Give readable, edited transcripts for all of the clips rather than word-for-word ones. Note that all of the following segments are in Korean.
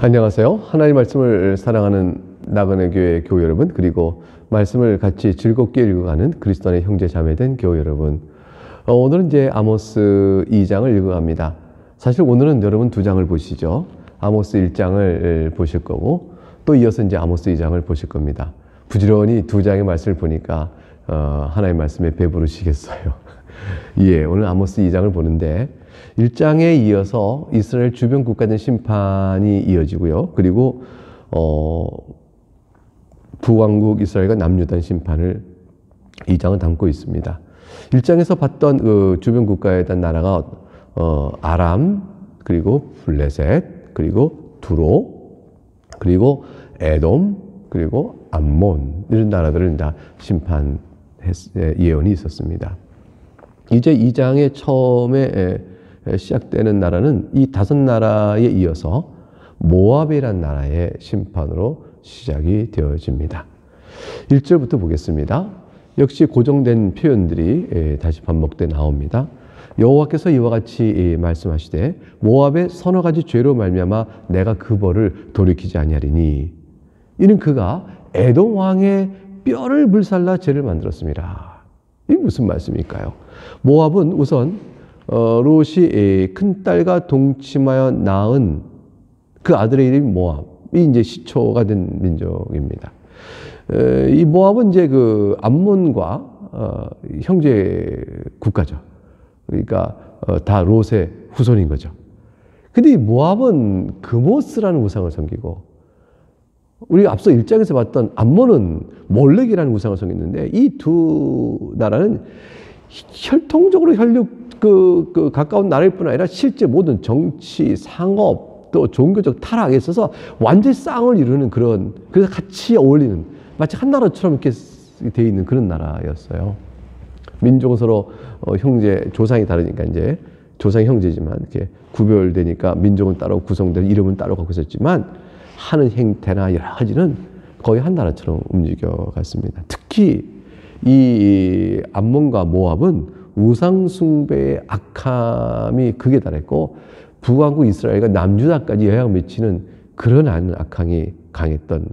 안녕하세요. 하나님 말씀을 사랑하는 나그네 교회 교회 여러분, 그리고 말씀을 같이 즐겁게 읽어가는 그리스도 안의 형제 자매된 교회 여러분, 오늘은 이제 아모스 2장을 읽어갑니다. 사실 오늘은 여러분 2장을 보시죠. 아모스 1장을 보실 거고 또 이어서 이제 아모스 2장을 보실 겁니다. 부지런히 2장의 말씀을 보니까 하나님 말씀에 배부르시겠어요. 예, 오늘 아모스 2장을 보는데 1장에 이어서 이스라엘 주변 국가된 심판이 이어지고요. 그리고 북왕국 이스라엘과 남유단 심판을 2장은 담고 있습니다. 1장에서 봤던 그 주변 국가에 대한 나라가 아람, 그리고 블레셋, 그리고 두로, 그리고 에돔, 그리고 암몬, 이런 나라들을 다 심판 예언이 있었습니다. 이제 2장의 처음에 시작되는 나라는 이 5나라에 이어서 모압이라는 나라의 심판으로 시작이 되어집니다. 1절부터 보겠습니다. 역시 고정된 표현들이 다시 반복돼 나옵니다. 여호와께서 이와 같이 말씀하시되 모압의 서너 가지 죄로 말미암아 내가 그 벌을 돌이키지 아니하리니 이는 그가 에돔 왕의 뼈를 불살라 죄를 만들었습니다. 이게 무슨 말씀일까요? 모압은 우선 롯이 큰딸과 동침하여 낳은 그 아들의 이름이 모압이 이제 시초가 된 민족입니다. 이 모압은 이제 그 암몬과 형제 국가죠. 그러니까 다 롯의 후손인 거죠. 근데 이 모압은 그모스라는 우상을 섬기고, 우리가 앞서 1장에서 봤던 암몬은 몰렉이라는 우상을 섬겼는데, 이 두 나라는 혈통적으로 가까운 나라일 뿐 아니라 실제 모든 정치, 상업, 또 종교적 타락에 있어서 완전히 쌍을 이루는 그래서 같이 어울리는, 마치 한 나라처럼 이렇게 돼 있는 그런 나라였어요. 민족은 서로 형제, 조상이 다르니까 이제 조상이 형제지만 이렇게 구별되니까 민족은 따로 구성되고 이름은 따로 갖고 있었지만 하는 행태나 여러 가지는 거의 한 나라처럼 움직여 갔습니다. 특히 이 암몬과 모압은 우상 숭배의 악함이 극에 달했고 북왕국 이스라엘과 남유다까지 영향을 미치는 그런 악함이 강했던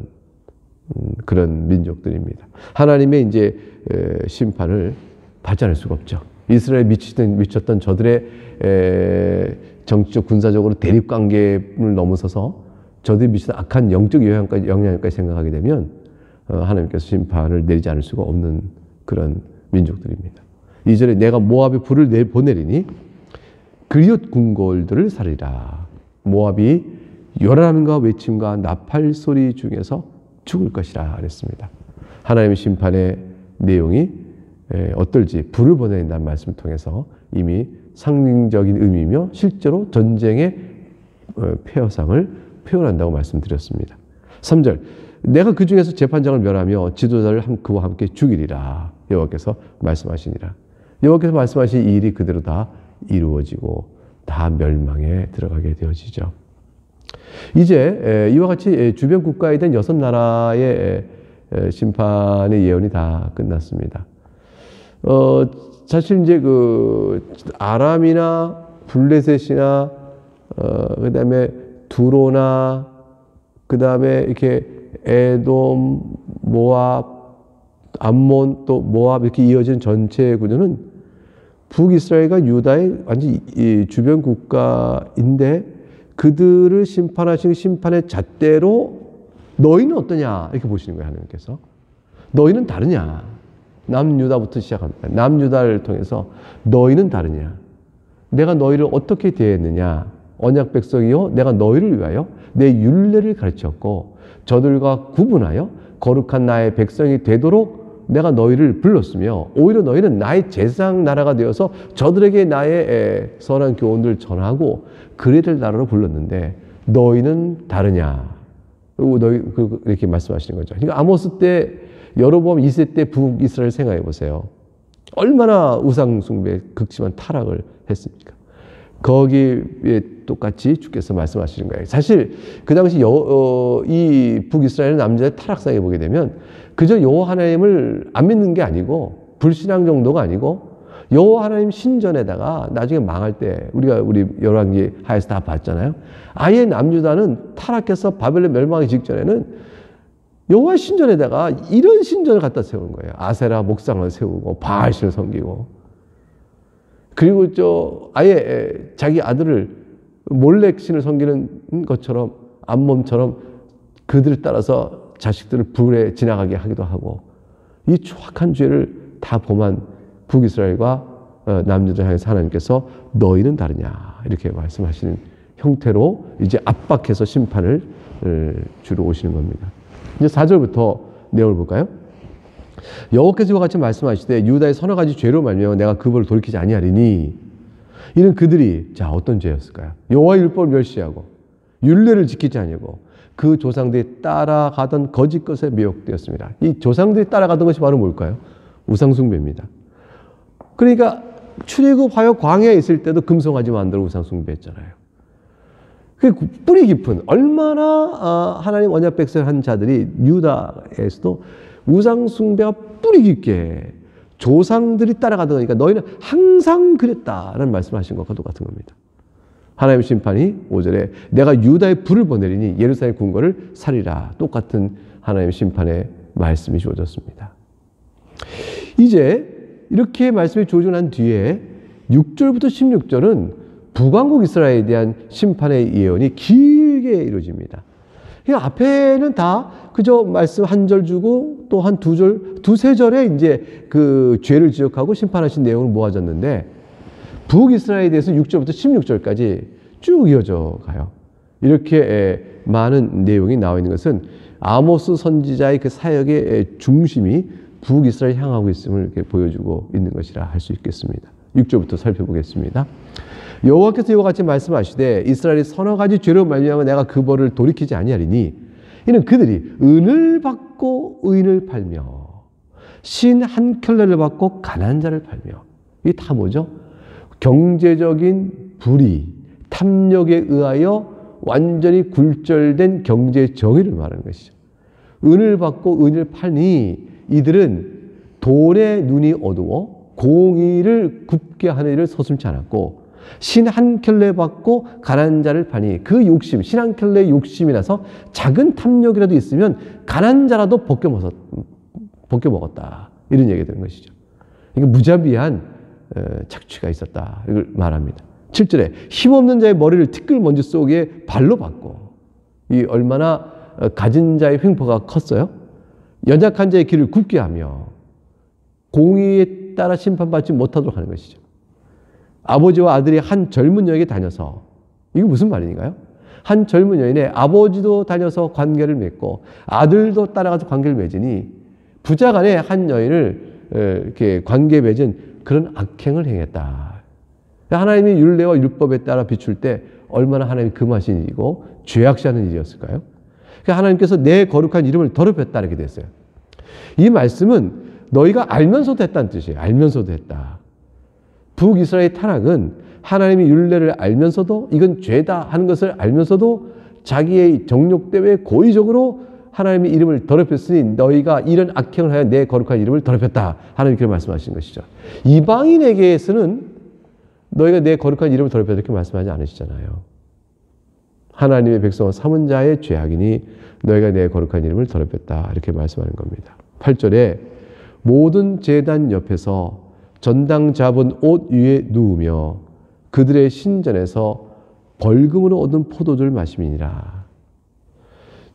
그런 민족들입니다. 하나님의 이제 심판을 받지 않을 수가 없죠. 이스라엘에 미쳤던 저들의 정치적 군사적으로 대립 관계를 넘어서서 저들이 미치는 악한 영적 영향까지 생각하게 되면 하나님께서 심판을 내리지 않을 수가 없는 그런 민족들입니다. 2절에 내가 모압에 불을 보내리니 그리옷 궁궐들을 살리라. 모압이 요란함과 외침과 나팔 소리 중에서 죽을 것이라 그랬습니다. 하나님의 심판의 내용이 어떨지 불을 보내린다는 말씀을 통해서 이미 상징적인 의미이며 실제로 전쟁의 폐허상을 표현한다고 말씀드렸습니다. 3절 내가 그 중에서 재판장을 멸하며 지도자를 그와 함께 죽이리라. 여호와께서 말씀하시니라. 여호와께서 말씀하신 이 일이 그대로 다 이루어지고 다 멸망에 들어가게 되어지죠. 이제 이와 같이 주변 국가에 대한 6나라의 심판의 예언이 다 끝났습니다. 사실 이제 그 아람이나 블레셋이나 그다음에 두로나 그다음에 이렇게 에돔, 모압, 암몬 또 모압 이렇게 이어진 전체 구조는 북이스라엘과 유다의 완전 주변 국가인데 그들을 심판하신 심판의 잣대로 너희는 어떠냐 이렇게 보시는 거예요. 하나님께서 너희는 다르냐. 남유다부터 시작합니다. 남유다를 통해서 너희는 다르냐. 내가 너희를 어떻게 대했느냐. 언약 백성이요 내가 너희를 위하여 내 율례를 가르쳤고 저들과 구분하여 거룩한 나의 백성이 되도록 내가 너희를 불렀으며 오히려 너희는 나의 제사장 나라가 되어서 저들에게 나의 선한 교훈을 전하고 그레들 나라로 불렀는데 너희는 다르냐. 너희 이렇게 말씀하시는 거죠. 그러니까 아모스 때 여로보암 2세 때 북이스라엘 생각해 보세요. 얼마나 우상 숭배에 극심한 타락을 했습니까? 거기에 똑같이 주께서 말씀하시는 거예요. 사실 그 당시 이 북이스라엘 남자의 타락상에 보게 되면 그저 여호와 하나님을 안 믿는 게 아니고 불신앙 정도가 아니고 여호와 하나님 신전에다가 나중에 망할 때 우리 열왕기 하에서 다 봤잖아요. 아예 남유다는 타락해서 바벨론 멸망하기 직전에는 여호와 신전에다가 이런 신전을 갖다 세우는 거예요. 아세라 목상을 세우고 바알신을 섬기고, 그리고 아예 자기 아들을 몰렉 신을 섬기는 것처럼 암몬처럼 그들을 따라서 자식들을 불에 지나가게 하기도 하고, 이 추악한 죄를 다 범한 북이스라엘과 남유다 향해서 하나님께서 너희는 다르냐 이렇게 말씀하시는 형태로 이제 압박해서 심판을 주러 오시는 겁니다. 이제 4절부터 내용을 볼까요? 여호와께서 이와 같이 말씀하시되 유다의 서너 가지 죄로 말미암아 내가 그 벌을 돌이키지 아니하리니, 이는 그들이 어떤 죄였을까요? 여호와의 율법을 멸시하고 율례를 지키지 아니하고 그 조상들이 따라가던 거짓 것에 미혹되었습니다. 이 조상들이 따라가던 것이 바로 뭘까요? 우상숭배입니다. 그러니까 출애굽하여 광야에 있을 때도 금송아지 만들어 우상숭배했잖아요. 그 뿌리 깊은, 얼마나 하나님 언약 백성을 한 자들이 유다에서도 우상숭배가 뿌리 깊게 조상들이 따라가던 거니까 너희는 항상 그랬다라는 말씀하신 것과 똑같은 겁니다. 하나님의 심판이 5절에 내가 유다에 불을 보내리니 예루살렘 궁궐을 살리라, 똑같은 하나님의 심판의 말씀이 주어졌습니다. 이제 이렇게 말씀이 주어지고 난 뒤에 6절부터 16절은 북왕국 이스라엘에 대한 심판의 예언이 길게 이루어집니다. 앞에는 다 그저 말씀 한 절 주고 또 한 두 절, 두세 절에 이제 그 죄를 지적하고 심판하신 내용을 모아졌는데, 북이스라엘에 대해서 6절부터 16절까지 쭉 이어져 가요. 이렇게 많은 내용이 나와 있는 것은 아모스 선지자의 그 사역의 중심이 북이스라엘 향하고 있음을 이렇게 보여주고 있는 것이라 할 수 있겠습니다. 6절부터 살펴보겠습니다. 여호와께서 이와 같이 말씀하시되 이스라엘이 서너 가지 죄로 말미암아 내가 그 벌을 돌이키지 아니하리니, 이는 그들이 은을 받고 의인을 팔며 신 한 켤레를 받고 가난한 자를 팔며, 이게 다 뭐죠? 경제적인 불의, 탐욕에 의하여 완전히 굴절된 경제 정의를 말하는 것이죠. 은을 받고 의인을 팔니 이들은 돈에 눈이 어두워 공의를 굽게 하는 일을 서슴지 않았고, 신 한 켤레 받고 가난한 자를 파니 그 욕심, 신 한 켤레 욕심이 나서 작은 탐욕이라도 있으면 가난한 자라도 벗겨 먹었다, 이런 얘기가 되는 것이죠. 이게 무자비한 착취가 있었다, 이걸 말합니다. 7절에 힘없는 자의 머리를 티끌 먼지 속에 발로 받고, 이 얼마나 가진 자의 횡포가 컸어요? 연약한 자의 길을 굽게 하며 공의에 따라 심판받지 못하도록 하는 것이죠. 아버지와 아들이 한 젊은 여인에게 다녀서, 이게 무슨 말인가요? 한 젊은 여인의 아버지도 다녀서 관계를 맺고 아들도 따라가서 관계를 맺으니 부자 간에 한 여인을 이렇게 관계 맺은 그런 악행을 행했다. 하나님이 율례와 율법에 따라 비출 때 얼마나 하나님이 금하신 일이고 죄악시하는 일이었을까요? 그러니까 하나님께서 내 거룩한 이름을 더럽혔다, 이렇게 됐어요. 이 말씀은 너희가 알면서도 했다는 뜻이에요. 알면서도 했다. 북이스라엘의 타락은 하나님의 율례를 알면서도 이건 죄다 하는 것을 알면서도 자기의 정욕 때문에 고의적으로 하나님의 이름을 더럽혔으니 너희가 이런 악행을 하여 내 거룩한 이름을 더럽혔다, 하나님이 그렇게 말씀하신 것이죠. 이방인에게서는 너희가 내 거룩한 이름을 더럽혔다 이렇게 말씀하지 않으시잖아요. 하나님의 백성을 삼은 자의 죄악이니 너희가 내 거룩한 이름을 더럽혔다, 이렇게 말씀하는 겁니다. 8절에 모든 제단 옆에서 전당 잡은 옷 위에 누우며 그들의 신전에서 벌금으로 얻은 포도주를 마심이니라.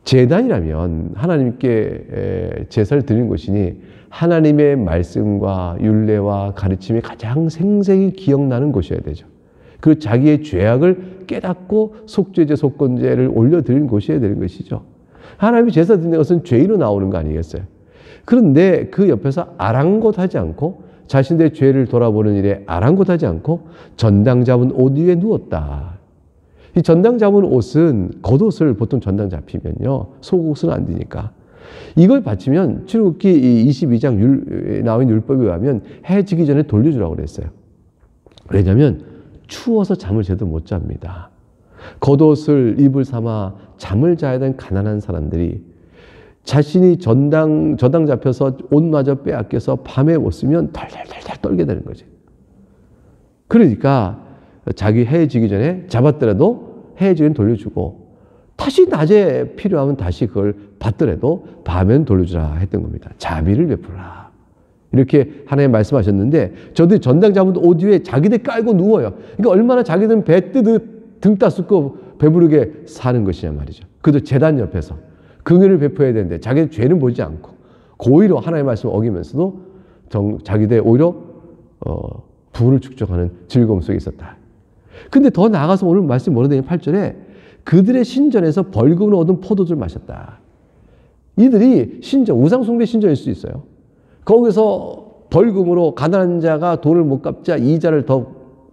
제단이라면 하나님께 제사를 드리는 것이니 하나님의 말씀과 율례와 가르침이 가장 생생히 기억나는 곳이어야 되죠. 그 자기의 죄악을 깨닫고 속죄제, 속건제를 올려드리는 곳이어야 되는 것이죠. 하나님이 제사 드리는 것은 죄인으로 나오는 거 아니겠어요? 그런데 그 옆에서 아랑곳하지 않고 자신들의 죄를 돌아보는 일에 아랑곳하지 않고 전당 잡은 옷 위에 누웠다. 이 전당 잡은 옷은, 겉옷을 보통 전당 잡히면요, 속옷은 안 되니까 이걸 바치면 출애굽기 22장 나온 율법에 의하면 해 지기 전에 돌려주라고 그랬어요. 왜냐하면 추워서 잠을 제대로 못 잡니다. 겉옷을 입을 삼아 잠을 자야 되는 가난한 사람들이 자신이 저당 잡혀서 옷마저 빼앗겨서 밤에 못 쓰면 덜덜덜 떨게 되는 거지. 그러니까 자기 헤어지기 전에 잡았더라도 헤어지기 전에 돌려주고 다시 낮에 필요하면 다시 그걸 받더라도 밤엔 돌려주라 했던 겁니다. 자비를 베풀라. 이렇게 하나님 말씀하셨는데 저들이 전당 잡은 옷 위에 자기들 깔고 누워요. 그러니까 얼마나 자기들은 배 뜨듯 등 따숩고 배부르게 사는 것이냐 말이죠. 그도 제단 옆에서 긍휼을 베풀어야 되는데 자기들 죄는 보지 않고 고의로 하나님의 말씀을 어기면서도 자기들 오히려 부를 축적하는 즐거움 속에 있었다. 근데 더 나아가서 오늘 말씀 뭐라 되냐면 8절에 그들의 신전에서 벌금을 얻은 포도주를 마셨다. 이들이 신전, 우상숭배 신전일 수 있어요. 거기서 벌금으로 가난한 자가 돈을 못 갚자 이자를 더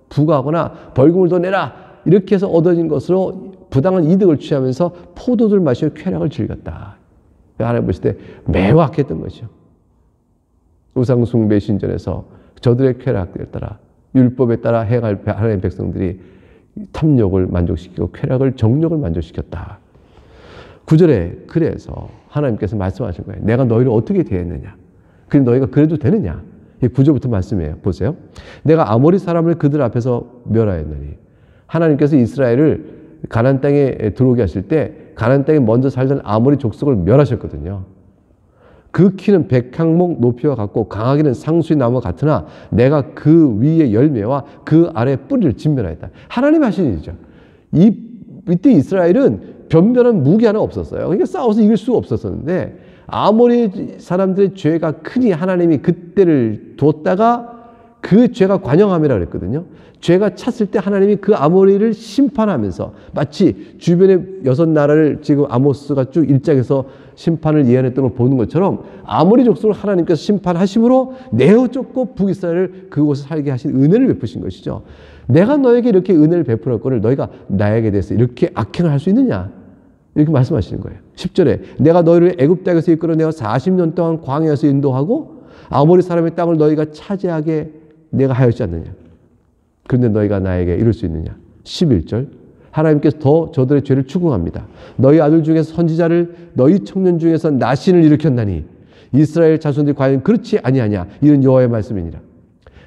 부과하거나 벌금을 더 내라 이렇게 해서 얻어진 것으로 부당한 이득을 취하면서 포도주를 마시며 쾌락을 즐겼다. 하나님 보실 때 매우 악했던 것이죠. 우상숭배 신전에서 저들의 쾌락에 따라 율법에 따라 행할 하나님의 백성들이 탐욕을 만족시키고 쾌락을 정욕을 만족시켰다. 9절에 그래서 하나님께서 말씀하신 거예요. 내가 너희를 어떻게 대했느냐. 그럼 너희가 그래도 되느냐. 이 9절부터 말씀이에요. 보세요. 내가 아모리 사람을 그들 앞에서 멸하였느니 하나님께서 이스라엘을 가나안 땅에 들어오게 하실 때 가나안 땅에 먼저 살던 아모리 족속을 멸하셨거든요. 그 키는 백향목 높이와 같고 강하기는 상수의 나무와 같으나 내가 그 위의 열매와 그 아래 뿌리를 진멸하였다. 하나님이 하신 일이죠. 이때 이스라엘은 변변한 무기 하나 없었어요. 그러니까 싸워서 이길 수가 없었었는데 아모리 사람들의 죄가 크니 하나님이 그때를 뒀다가 그 죄가 관영함이라고 그랬거든요. 죄가 찼을 때 하나님이 그 아모리를 심판하면서 마치 주변의 6나라를 지금 아모스가 쭉 일장에서 심판을 예언했던 걸 보는 것처럼 아모리 족속을 하나님께서 심판하심으로 내어 쫓고 북이스라엘을 그곳에 살게 하신 은혜를 베푸신 것이죠. 내가 너에게 이렇게 은혜를 베풀 거를 너희가 나에게 대해서 이렇게 악행을 할 수 있느냐? 이렇게 말씀하시는 거예요. 10절에 내가 너희를 애굽 땅에서 이끌어 내어 40년 동안 광야에서 인도하고 아모리 사람의 땅을 너희가 차지하게 내가 하였지 않느냐. 그런데 너희가 나에게 이럴 수 있느냐. 11절 하나님께서 더 저들의 죄를 추궁합니다. 너희 아들 중에서 선지자를 너희 청년 중에서 나신을 일으켰나니 이스라엘 자손들이 과연 그렇지 아니하냐. 이런 여호와의 말씀이니라.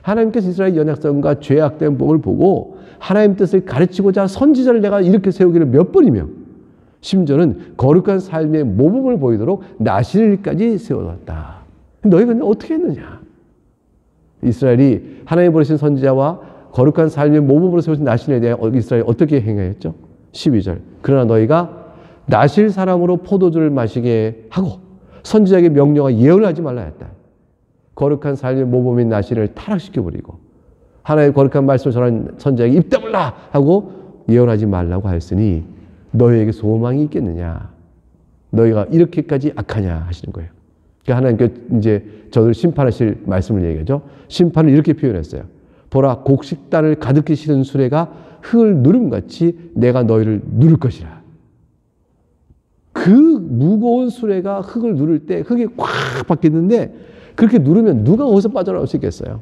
하나님께서 이스라엘 연약성과 죄악된 복을 보고 하나님 뜻을 가르치고자 선지자를 내가 이렇게 세우기를 몇 번이며 심지어는 거룩한 삶의 모범을 보이도록 나신일까지 세워놨다. 너희가 어떻게 했느냐. 이스라엘이 하나님 보내신 선지자와 거룩한 삶의 모범으로 세우신 나신에 대해 이스라엘이 어떻게 행하였죠? 12절 그러나 너희가 나실 사람으로 포도주를 마시게 하고 선지자에게 명령하 예언을 하지 말라 했다. 거룩한 삶의 모범인 나신을 타락시켜버리고 하나님의 거룩한 말씀을 전하는 선지자에게 입 다물라 하고 예언하지 말라고 하였으니 너희에게 소망이 있겠느냐. 너희가 이렇게까지 악하냐 하시는 거예요. 그러니까 하나님께 이제 저들을 심판하실 말씀을 얘기하죠. 심판을 이렇게 표현했어요. 보라 곡식단을 가득히 실은 수레가 흙을 누름같이 내가 너희를 누를 것이라. 그 무거운 수레가 흙을 누를 때 흙이 꽉 박히는데 그렇게 누르면 누가 거기서 빠져나올 수 있겠어요.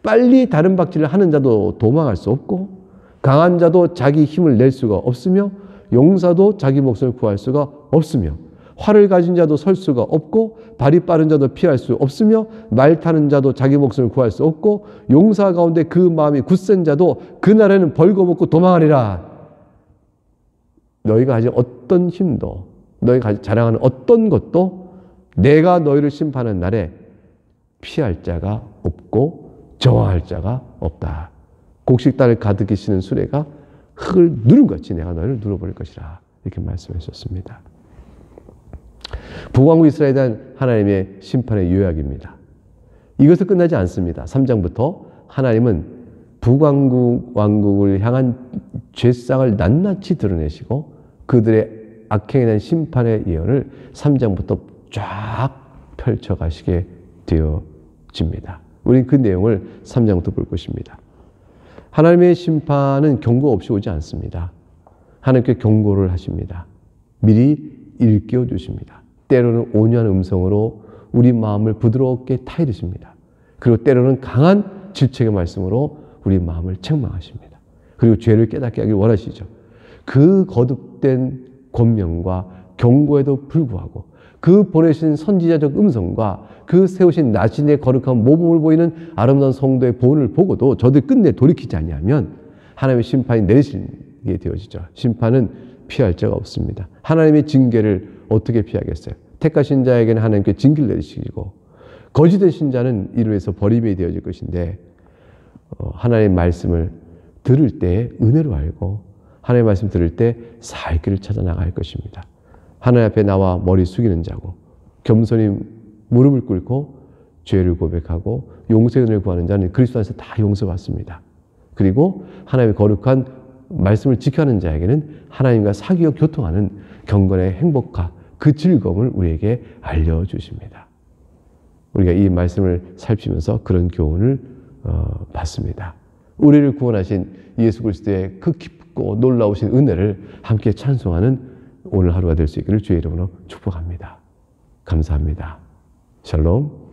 빨리 다른 박질을 하는 자도 도망할 수 없고 강한 자도 자기 힘을 낼 수가 없으며 용사도 자기 목숨을 구할 수가 없으며 활을 가진 자도 설 수가 없고 발이 빠른 자도 피할 수 없으며 말 타는 자도 자기 목숨을 구할 수 없고 용사 가운데 그 마음이 굳센 자도 그날에는 벌거벗고 도망하리라. 너희가 가진 어떤 힘도 너희가 자랑하는 어떤 것도 내가 너희를 심판하는 날에 피할 자가 없고 저항할 자가 없다. 곡식단을 가득히 싣는 수레가 흙을 누름같이 내가 너희를 눌러버릴 것이라. 이렇게 말씀하셨습니다. 북왕국 이스라엘에 대한 하나님의 심판의 요약입니다. 이것은 끝나지 않습니다. 3장부터 하나님은 북왕국 왕국을 향한 죄상을 낱낱이 드러내시고 그들의 악행에 대한 심판의 예언을 3장부터 쫙 펼쳐가시게 되어집니다. 우리는 그 내용을 3장부터 볼 것입니다. 하나님의 심판은 경고 없이 오지 않습니다. 하나님께 경고를 하십니다. 미리 일깨워 주십니다. 때로는 온유한 음성으로 우리 마음을 부드럽게 타이르십니다. 그리고 때로는 강한 질책의 말씀으로 우리 마음을 책망하십니다. 그리고 죄를 깨닫게 하길 원하시죠. 그 거듭된 권면과 경고에도 불구하고 그 보내신 선지자적 음성과 그 세우신 나신의 거룩한 모범을 보이는 아름다운 성도의 본을 보고도 저들 끝내 돌이키지 아니하면 하나님의 심판이 내리시게 되어지죠. 심판은 피할 자가 없습니다. 하나님의 징계를 어떻게 피하겠어요? 택하신 자에게는 하나님께 징계를 내리시고 거짓된 신자는 이로 해서 버림이 되어질 것인데 하나님의 말씀을 들을 때 은혜로 알고 하나님의 말씀 들을 때 살 길을 찾아 나갈 것입니다. 하나님 앞에 나와 머리 숙이는 자고 겸손히 무릎을 꿇고 죄를 고백하고 용서의 은혜를 구하는 자는 그리스도 안에서 다 용서받습니다. 그리고 하나님의 거룩한 말씀을 지켜하는 자에게는 하나님과 사귀어 교통하는 경건의 행복과 그 즐거움을 우리에게 알려주십니다. 우리가 이 말씀을 살피면서 그런 교훈을 받습니다. 우리를 구원하신 예수 그리스도의 그 깊고 놀라우신 은혜를 함께 찬송하는 오늘 하루가 될 수 있기를 주의 이름으로 축복합니다. 감사합니다. 샬롬.